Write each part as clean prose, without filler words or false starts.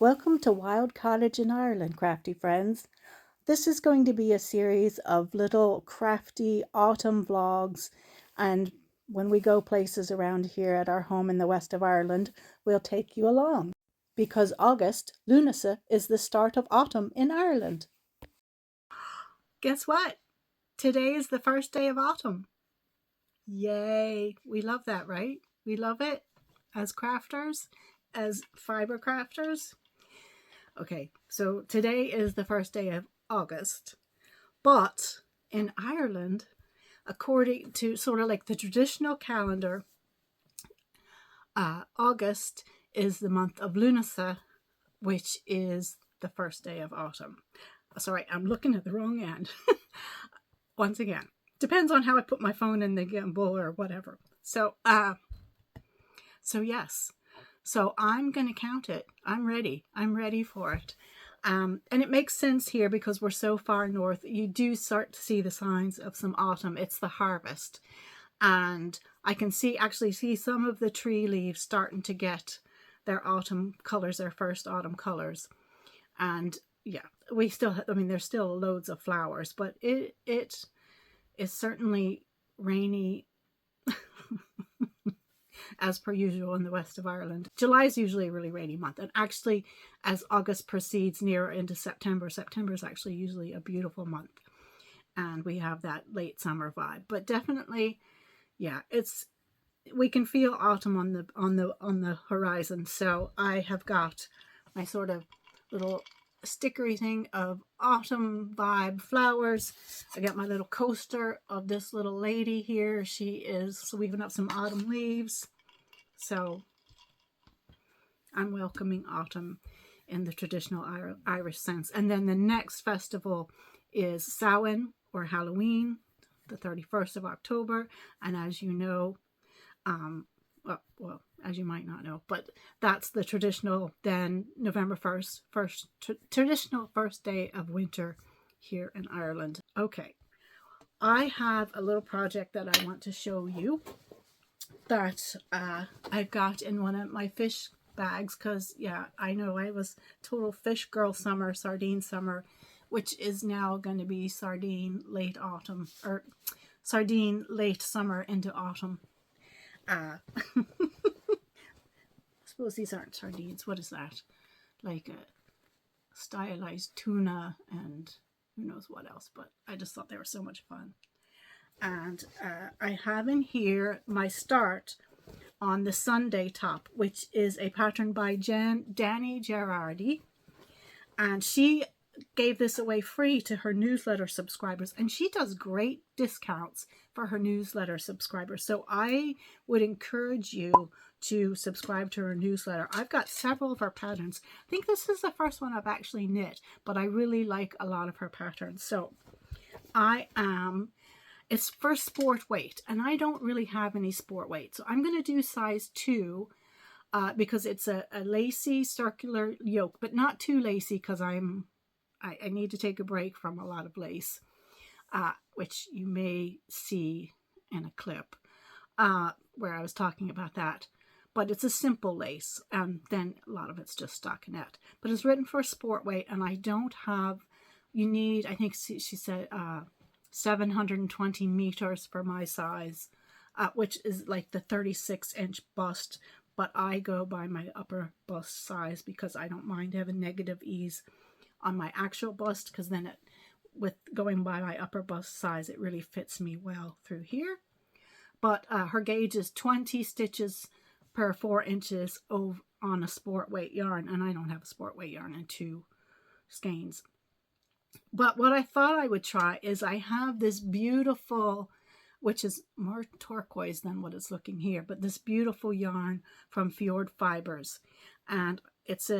Welcome to Wild Cottage in Ireland, crafty friends. This is going to be a series of little crafty autumn vlogs, and when we go places around here at our home in the west of Ireland, we'll take you along because August Lughnasadgh is the start of autumn in Ireland. Guess what? Today is the first day of autumn. Yay! We love that, right? We love it as crafters, as fiber crafters. Okay, so today is the first day of August, but in Ireland, according to sort of like the traditional calendar, August is the month of Lughnasadgh, which is the first day of autumn. Sorry, I'm looking at the wrong end. Once again, depends on how I put my phone in the gimbal or whatever. So yes. So I'm going to count it. I'm ready. I'm ready for it. And it makes sense here because we're so far north. You do start to see the signs of some autumn. It's the harvest. And I can actually see some of the tree leaves starting to get their autumn colors, their first autumn colors. And yeah, we still, there's still loads of flowers, but it is certainly rainy as per usual in the west of Ireland. July is usually a really rainy month, and actually as August proceeds nearer into September is actually usually a beautiful month, and we have that late summer vibe. But definitely, yeah, we can feel autumn on the horizon. So I have got my sort of little stickery thing of autumn vibe flowers. I got my little coaster of this little lady here. She is weaving up some autumn leaves. So I'm welcoming autumn in the traditional Irish sense. And then the next festival is Samhain, or Halloween, the 31st of October. And as you know, well, as you might not know, but that's the traditional then November 1st, traditional first day of winter here in Ireland. Okay, I have a little project that I want to show you that I've got in one of my fish bags, because yeah, I know I was total fish girl summer, sardine summer, which is now going to be sardine late autumn, or sardine late summer into autumn. I suppose these aren't sardines. What is that? Like a stylized tuna and who knows what else, but I just thought they were so much fun. And I have in here my start on the Sunday top, which is a pattern by Dani Gerhardi, and she gave this away free to her newsletter subscribers, and she does great discounts for her newsletter subscribers. So I would encourage you to subscribe to her newsletter. I've got several of her patterns. I think this is the first one I've actually knit, but I really like a lot of her patterns. So it's for sport weight, and I don't really have any sport weight. So I'm going to do size 2 because it's a lacy circular yoke, but not too lacy because I need to take a break from a lot of lace, which you may see in a clip where I was talking about that. But it's a simple lace, and then a lot of it's just stockinette. But it's written for sport weight, and I don't have, you need, I think she said 720 meters for my size, which is like the 36-inch bust, but I go by my upper bust size because I don't mind having negative ease on my actual bust, because then with going by my upper bust size, it really fits me well through here. But her gauge is 20 stitches per 4 inches on a sport weight yarn, and I don't have a sport weight yarn in 2 skeins. But what I thought I would try is I have this beautiful, which is more turquoise than what it's looking here, but this beautiful yarn from Fjord Fibres, and it's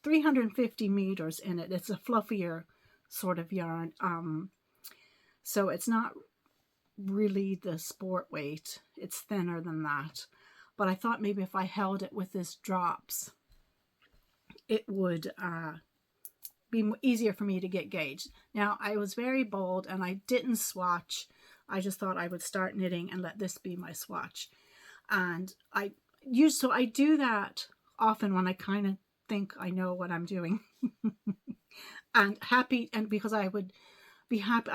350 meters in it. It's a fluffier sort of yarn, so it's not really the sport weight. It's thinner than that. But I thought maybe if I held it with this drops, it would be easier for me to get gauged. Now, I was very bold and I didn't swatch. I just thought I would start knitting and let this be my swatch. And I do that often when I kind of think I know what I'm doing. And happy, and because I would be happy,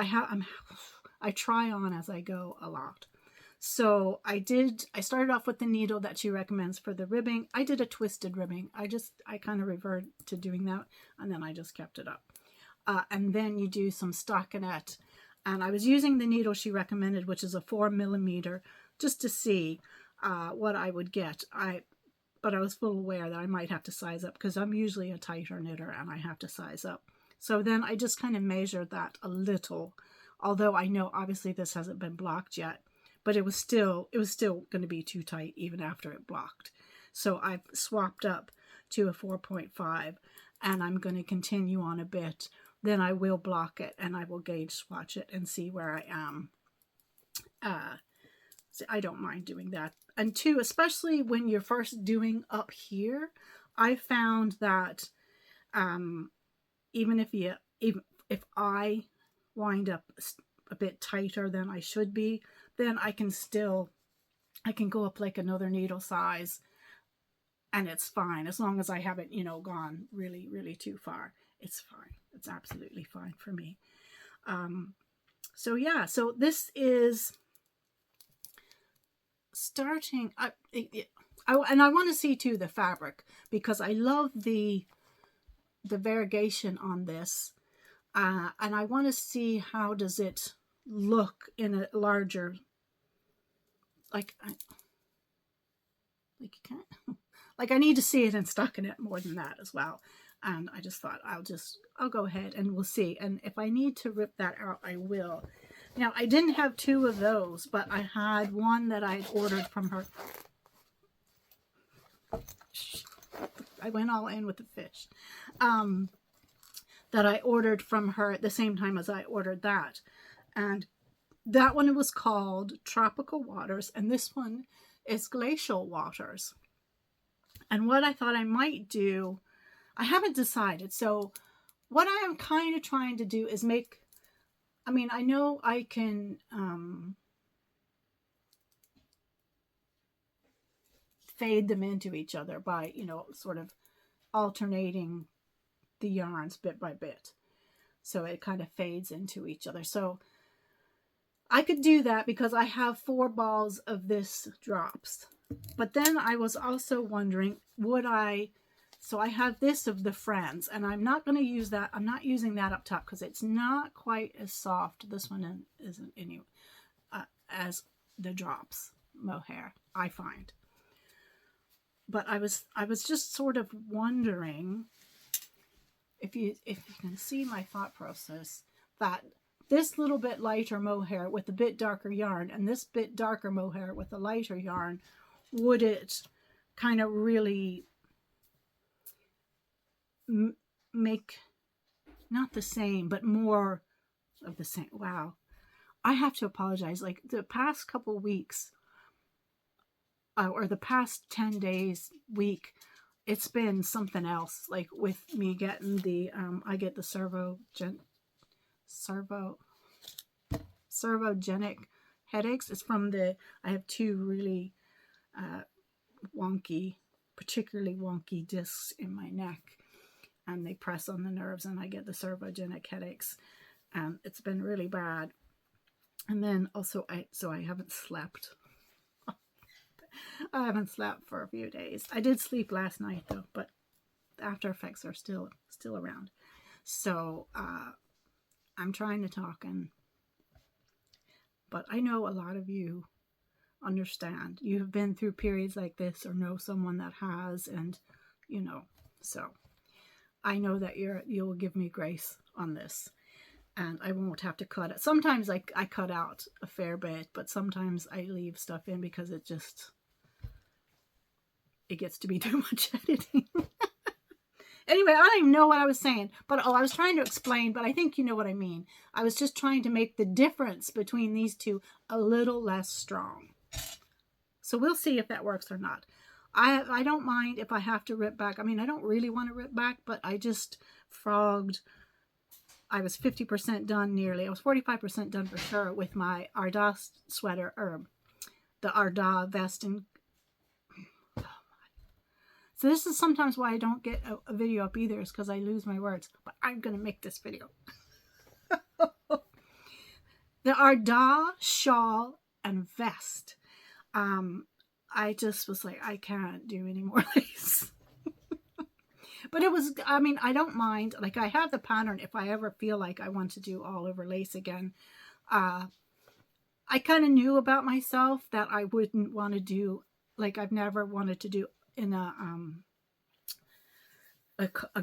I try on as I go a lot. So I started off with the needle that she recommends for the ribbing. I did a twisted ribbing. I kind of reverted to doing that, and then I just kept it up. And then you do some stockinette. And I was using the needle she recommended, which is a 4mm, just to see what I would get. But I was full aware that I might have to size up, because I'm usually a tighter knitter and I have to size up. So then I just kind of measured that a little, although I know obviously this hasn't been blocked yet, but it was still going to be too tight even after it blocked. So I've swapped up to a 4.5, and I'm going to continue on a bit. Then I will block it and I will gauge swatch it and see where I am. So I don't mind doing that. And two, especially when you're first doing up here, I found that even if I wind up a bit tighter than I should be, then I can go up like another needle size, and it's fine as long as I haven't, gone really, really too far. It's fine. It's absolutely fine for me. So yeah, so this is starting. And I want to see too the fabric, because I love the variegation on this, and I want to see how does it look in a larger, like you can't, like I need to see it in stockinette more than that as well. And I just thought I'll go ahead and we'll see. And if I need to rip that out, I will. Now, I didn't have two of those, but I had one that I ordered from her. I went all in with the fish. That I ordered from her at the same time as I ordered that. And that one was called Tropical Waters, and this one is Glacial Waters. And what I thought I might do, I haven't decided. So what I am kind of trying to do is make, I know I can fade them into each other by, sort of alternating the yarns bit by bit. So it kind of fades into each other. So I could do that because I have 4 balls of this drops. But then I was also wondering, so I have this of the Friends, and I'm not going to use that. I'm not using that up top because it's not quite as soft. This one isn't anyway, as the drops mohair, I find. But I was just sort of wondering if you can see my thought process, that this little bit lighter mohair with a bit darker yarn and this bit darker mohair with a lighter yarn, would it kind of really make not the same, but more of the same? Wow. I have to apologize. Like the past couple weeks, or the past 10 days, week, it's been something else. Like with me getting the, I get the servogenic headaches. It's from I have 2 really particularly wonky discs in my neck, and they press on the nerves, and I get the servogenic headaches, and it's been really bad. And then also I haven't slept. I haven't slept for a few days. I did sleep last night though, but the after effects are still around. So I'm trying to talk, but I know a lot of you understand. You have been through periods like this or know someone that has, and so I know that you'll give me grace on this, and I won't have to cut it. Sometimes I cut out a fair bit, but sometimes I leave stuff in because it gets to be too much editing. Anyway, I don't even know what I was saying, but I was trying to explain, but I think you know what I mean. I was just trying to make the difference between these two a little less strong. So we'll see if that works or not. I don't mind if I have to rip back. I don't really want to rip back, but I just frogged. I was 50% done nearly. I was 45% done for sure with my Arda sweater, the Arda Vest. So this is sometimes why I don't get a video up either, is because I lose my words. But I'm going to make this video. The Ardaigh shawl and vest. I just was like, I can't do any more lace. But it was, I mean, I don't mind. Like, I have the pattern if I ever feel like I want to do all over lace again. I kind of knew about myself that I wouldn't want to do, like, I've never wanted to do in a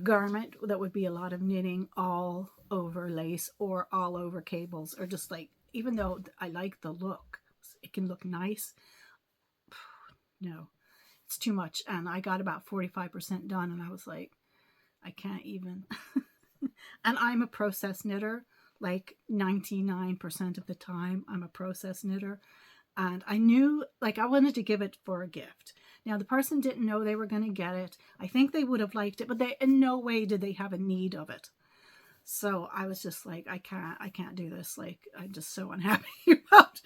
garment that would be a lot of knitting all over lace or all over cables, or just like, even though I like the look, it can look nice. No, it's too much. And I got about 45% done and I was like, I can't even. And I'm a process knitter, like 99% of the time I'm a process knitter. And I knew, like, I wanted to give it for a gift. Now, the person didn't know they were going to get it. I think they would have liked it, but they, in no way did they have a need of it. So I was just like, I can't do this. Like, I'm just so unhappy about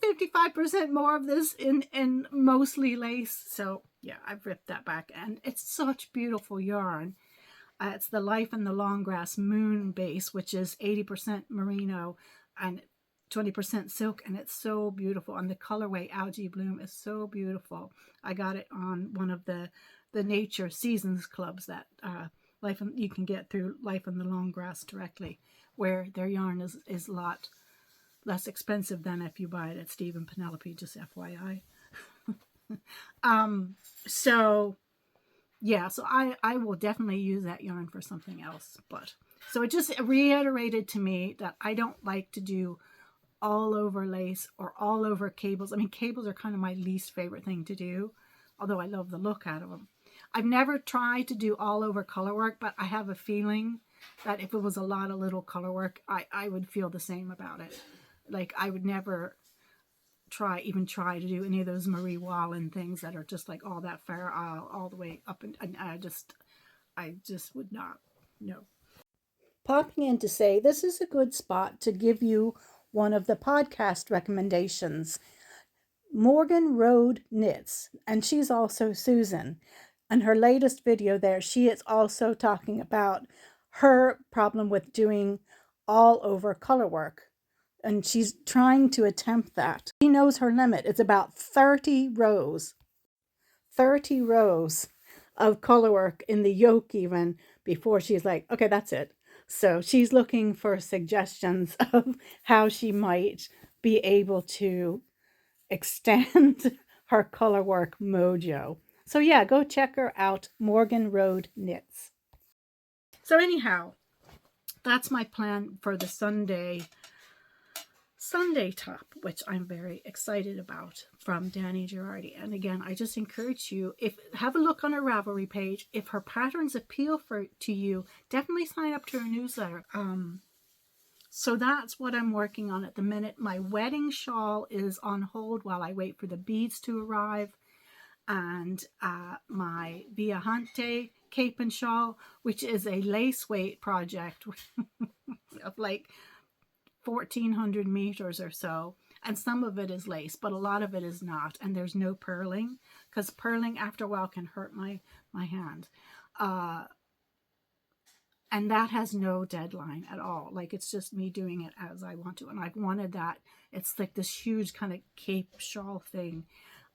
55% more of this in mostly lace. So yeah, I've ripped that back, and it's such beautiful yarn. It's the Life in the Long Grass Moon base, which is 80% merino and 20% silk, and it's so beautiful. And the colorway Algae Bloom is so beautiful. I got it on one of the nature seasons clubs that you can get through Life in the Long Grass directly, where their yarn is a lot less expensive than if you buy it at Steve and Penelope, just FYI. So yeah, so I will definitely use that yarn for something else. But so it just reiterated to me that I don't like to do all over lace or all over cables. I mean, cables are kind of my least favorite thing to do, although I love the look out of them. I've never tried to do all over color work, but I have a feeling that if it was a lot of little color work, I would feel the same about it. Like, I would never even try to do any of those Marie Wallen things that are just like all that fair isle all the way up, and I just would not. No. Popping in to say this is a good spot to give you one of the podcast recommendations. Morgan Road Knits, and she's also Susan. And her latest video there, she is also talking about her problem with doing all over color work. And she's trying to attempt that. She knows her limit. It's about 30 rows. 30 rows of color work in the yoke even before she's like, okay, that's it. So she's looking for suggestions of how she might be able to extend her color work mojo. So yeah, go check her out, Morgan Road Knits. So anyhow, that's my plan for the Sunday top, which I'm very excited about, from Dani Gerhardi. And again, I just encourage you, have a look on her Ravelry page. If her patterns appeal to you, definitely sign up to her newsletter. So that's what I'm working on at the minute. My wedding shawl is on hold while I wait for the beads to arrive. And my Viajante cape and shawl, which is a lace weight project of like 1,400 meters or so, and some of it is lace, but a lot of it is not, and there's no purling, because purling after a while can hurt my hand, and that has no deadline at all. Like, it's just me doing it as I want to, and I've wanted that. It's like this huge kind of cape shawl thing,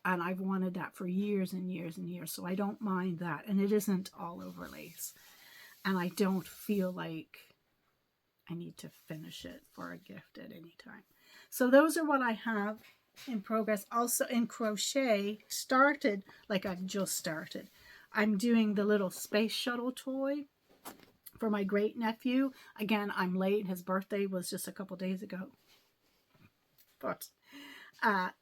and I've wanted that for years and years and years, so I don't mind that, and it isn't all over lace, and I don't feel like I need to finish it for a gift at any time. So those are what I have in progress. Also in crochet, I've just started. I'm doing the little space shuttle toy for my great nephew. Again, I'm late. His birthday was just a couple days ago. But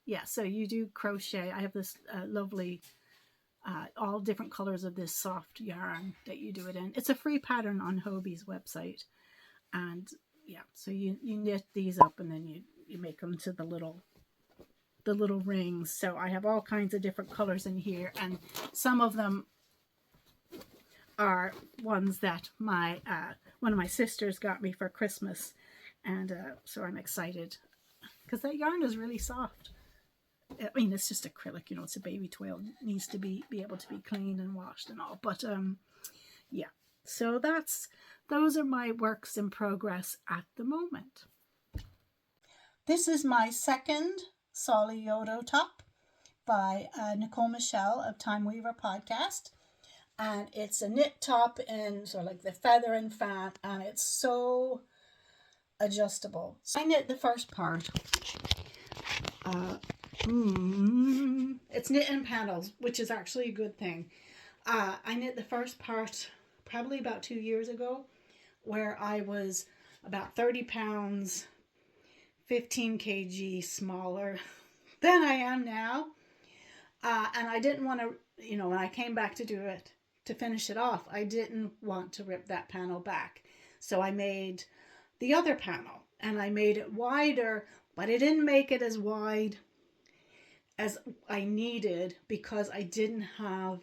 yeah, so you do crochet. I have this lovely, all different colors of this soft yarn that you do it in. It's a free pattern on Hobie's website. And yeah, so you knit these up, and then you make them to the little rings. So I have all kinds of different colors in here, and some of them are ones that my one of my sisters got me for Christmas, and so I'm excited because that yarn is really soft. I mean, it's just acrylic, you know, it's a baby twill. It needs to be able to be cleaned and washed and all. But yeah, so those are my works in progress at the moment. This is my second Solly Yodo top by Nicole Michelle of Time Weaver Podcast. And it's a knit top in sort of like the feather and fan, and it's so adjustable. So I knit the first part. It's knit in panels, which is actually a good thing. I knit the first part probably about 2 years ago, where I was about 30 pounds, 15 kg smaller than I am now. And I didn't want to, you know, when I came back to do it, to finish it off, I didn't want to rip that panel back. So I made the other panel, and I made it wider, but I didn't make it as wide as I needed because I didn't have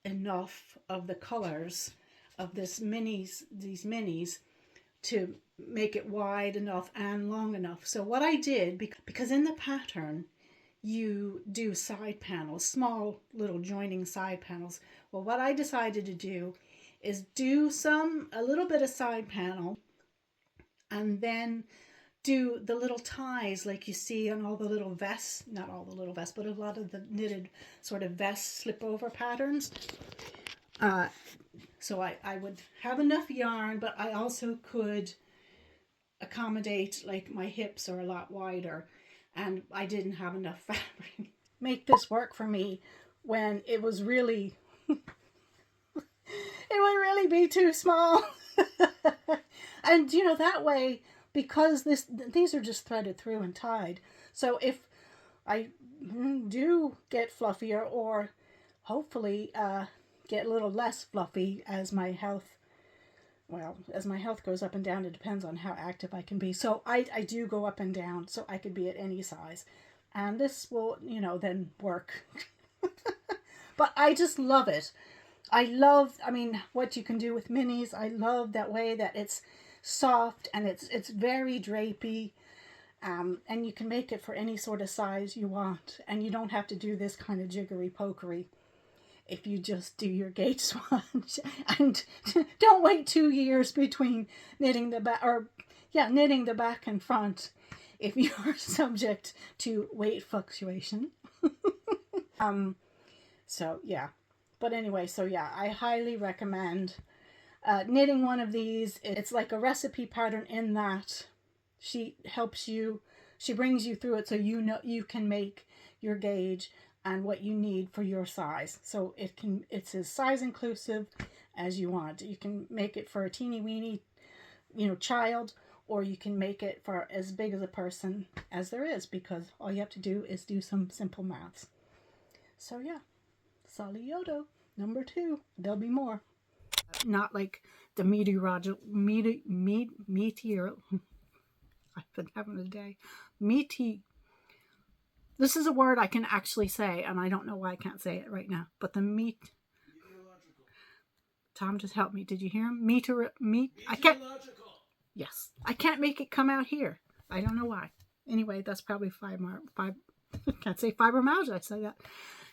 enough of the colors of these minis to make it wide enough and long enough. So what I did, because in the pattern you do side panels, small little joining side panels. Well, what I decided to do is do a little bit of side panel, and then do the little ties like you see on all the little vests, not all the little vests, but a lot of the knitted sort of vest slip over patterns. So I would have enough yarn, but I also could accommodate, like, my hips are a lot wider, and I didn't have enough fabric. Make this work for me when it was really, it would really be too small. And, you know, that way, because these are just threaded through and tied. So if I do get fluffier, or hopefully get a little less fluffy as my health goes up and down, it depends on how active I can be. So I do go up and down, so I could be at any size. And this will, you know, then work. But I just love it. I mean, what you can do with minis. I love that way that it's soft and it's very drapey. And you can make it for any sort of size you want. And you don't have to do this kind of jiggery pokery if you just do your gauge swatch. And don't wait 2 years between knitting the back and front if you're subject to weight fluctuation. So yeah, but anyway, so yeah, I highly recommend knitting one of these. It's like a recipe pattern in that she brings you through it, so you know you can make your gauge and what you need for your size. So it's as size inclusive as you want. You can make it for a teeny weeny, you know, child, or you can make it for as big as a person as there is, because all you have to do is do some simple maths. So yeah, Solly Yodo, number 2. There'll be more. Not like the meteor. I've been having a day. This is a word I can actually say, and I don't know why I can't say it right now. But the Tom just helped me. Did you hear him? I can't. Yes, I can't make it come out here. I don't know why. Anyway, that's probably five. Can't say fibromyalgia. I say that.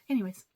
Anyways,